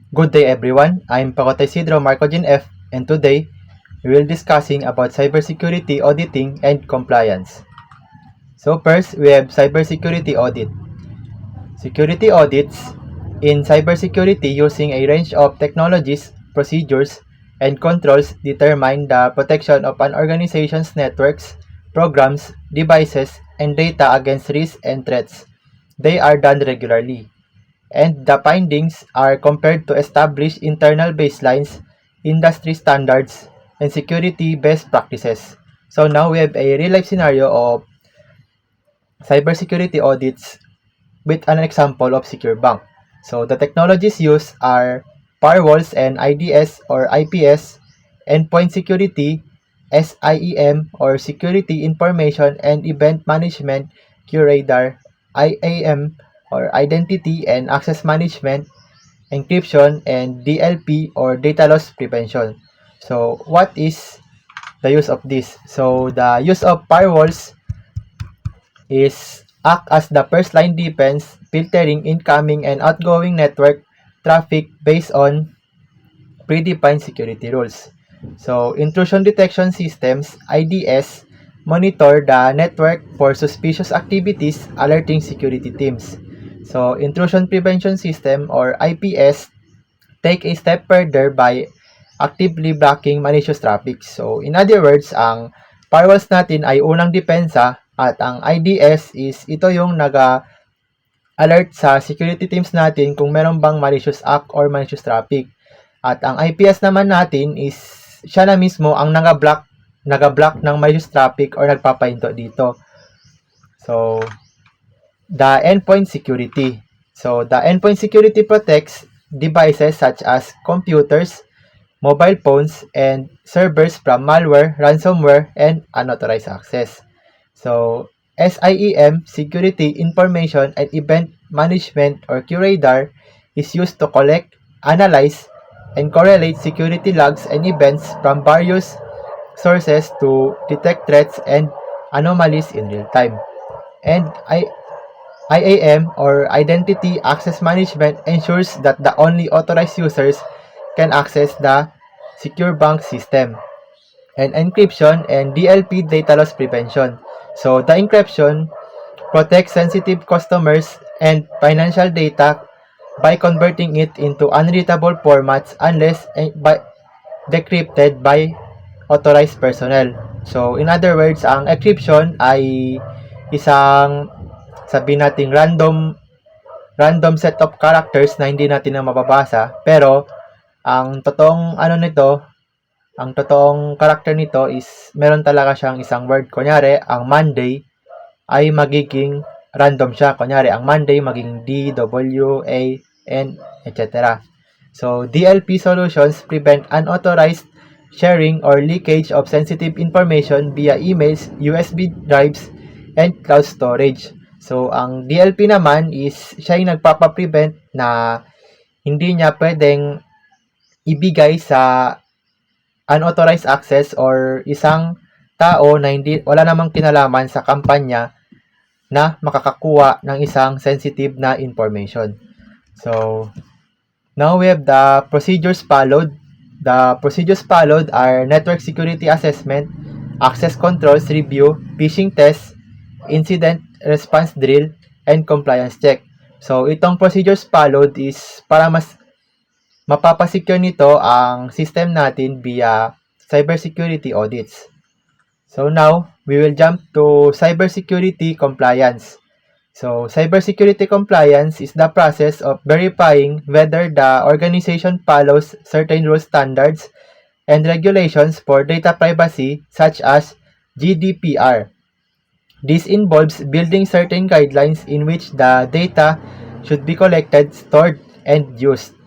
Good day everyone, I'm Pacote Isidro Marcogin F and today we will discussing about cybersecurity auditing and compliance. So first, we have cybersecurity audit. Security audits in cybersecurity using a range of technologies, procedures, and controls determine the protection of an organization's networks, programs, devices, and data against risks and threats. They are done regularly, and the findings are compared to established internal baselines, industry standards, and security best practices. So now we have a real-life scenario of cybersecurity audits with an example of secure bank. So the technologies used are firewalls and IDS or IPS, endpoint security, SIEM or security information and event management, QRadar, IAM or identity and access management, encryption, and DLP or data loss prevention. So what is the use of this? So the use of firewalls is act as the first line defense, filtering incoming and outgoing network traffic based on predefined security rules. So intrusion detection systems, IDS, monitor the network for suspicious activities, alerting security teams. So intrusion prevention system or IPS take a step further by actively blocking malicious traffic. So, in other words, ang firewalls natin ay unang depensa at ang IDS is ito yung alert sa security teams natin kung meron bang malicious act or malicious traffic. At ang IPS naman natin is siya na mismo ang naga-block ng malicious traffic or nagpapahinto dito. So, the endpoint security. So, the endpoint security protects devices such as computers, mobile phones, and servers from malware, ransomware, and unauthorized access. So, SIEM, Security Information and Event Management or QRadar, is used to collect, analyze, and correlate security logs and events from various sources to detect threats and anomalies in real time. And IAM or Identity Access Management ensures that the only authorized users can access the secure bank system. And encryption and DLP data loss prevention. So the encryption protects sensitive customers and financial data by converting it into unreadable formats unless decrypted by authorized personnel. So in other words, ang encryption ay isang sabihin nating random set of characters na hindi natin na mababasa, pero ang totoong character nito is meron talaga siyang isang word. Kunyari, ang Monday ay magiging random siya. Kunyari, ang Monday magiging D, W, A, N, etc. So, DLP solutions prevent unauthorized sharing or leakage of sensitive information via emails, USB drives, and cloud storage. So, ang DLP naman is siya yung nagpapaprevent na hindi niya pwedeng ibigay sa unauthorized access or isang tao na wala namang kinalaman sa kampanya na makakakuha ng isang sensitive na information. So, now we have the procedures followed. The procedures followed are network security assessment, access controls review, phishing test, incident response drill, and compliance check. So, itong procedures followed is para mas mapapasecure nito ang system natin via cybersecurity audits. So now, we will jump to cybersecurity compliance. So, cybersecurity compliance is the process of verifying whether the organization follows certain rules, standards, and regulations for data privacy such as GDPR. This involves building certain guidelines in which the data should be collected, stored, and used.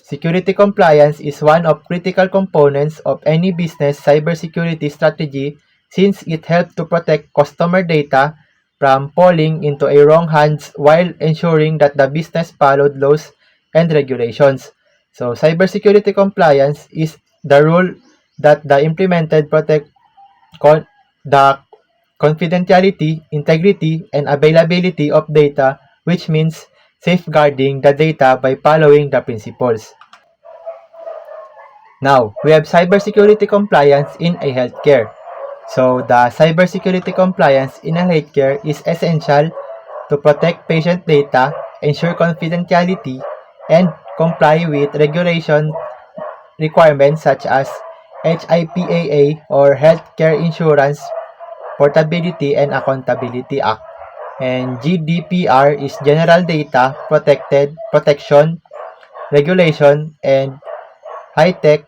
Security compliance is one of critical components of any business cybersecurity strategy since it helps to protect customer data from falling into a wrong hands while ensuring that the business followed laws and regulations. So, cybersecurity compliance is the rule that the implemented protect the confidentiality, integrity, and availability of data, which means safeguarding the data by following the principles. Now, we have cybersecurity compliance in a healthcare. So, the cybersecurity compliance in a healthcare is essential to protect patient data, ensure confidentiality, and comply with regulation requirements such as HIPAA or Healthcare Insurance Portability and Accountability Act. And GDPR is General Data Protection Regulation and High-Tech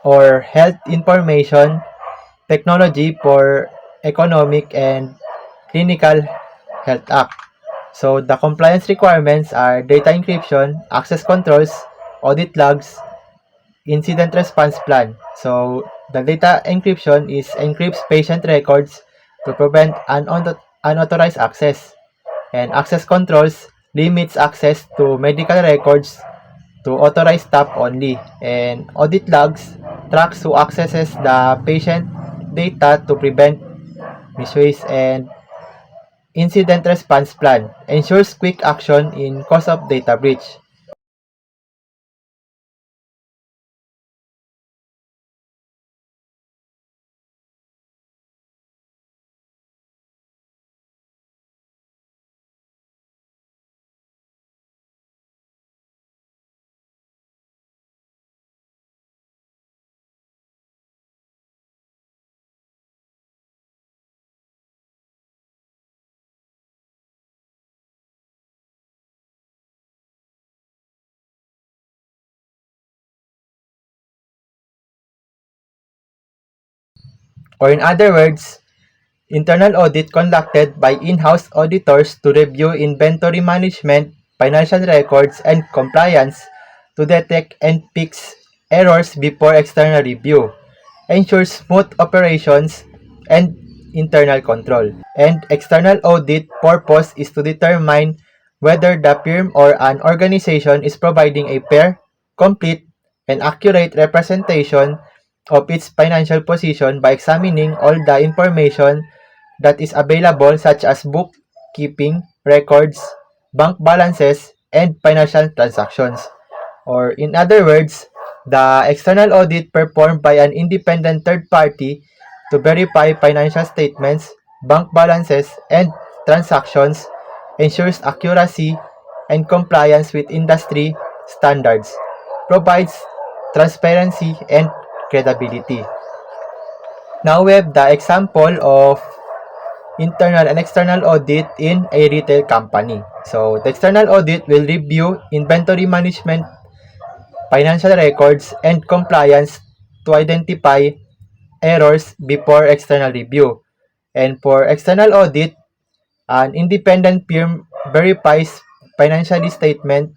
or Health Information Technology for Economic and Clinical Health Act. So the compliance requirements are data encryption, access controls, audit logs, incident response plan. So the data encryption is encrypts patient records to prevent unauthorized access. And access controls limits access to medical records to authorized staff only. And audit logs tracks who accesses the patient data to prevent misuse. And incident response plan ensures quick action in case of data breach. Or in other words, internal audit conducted by in-house auditors to review inventory management, financial records, and compliance to detect and fix errors before external review, ensures smooth operations and internal control. And external audit purpose is to determine whether the firm or an organization is providing a fair, complete, and accurate representation of its financial position by examining all the information that is available such as bookkeeping, records, bank balances, and financial transactions. Or in other words, the external audit performed by an independent third party to verify financial statements, bank balances, and transactions ensures accuracy and compliance with industry standards, provides transparency and credibility. Now we have the example of internal and external audit in a retail company. So the external audit will review inventory management, financial records, and compliance to identify errors before external review. And for external audit, an independent firm verifies financial statement,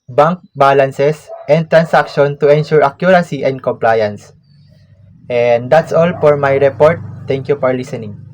bank balances, and transaction to ensure accuracy and compliance. And that's all for my report. Thank you for listening.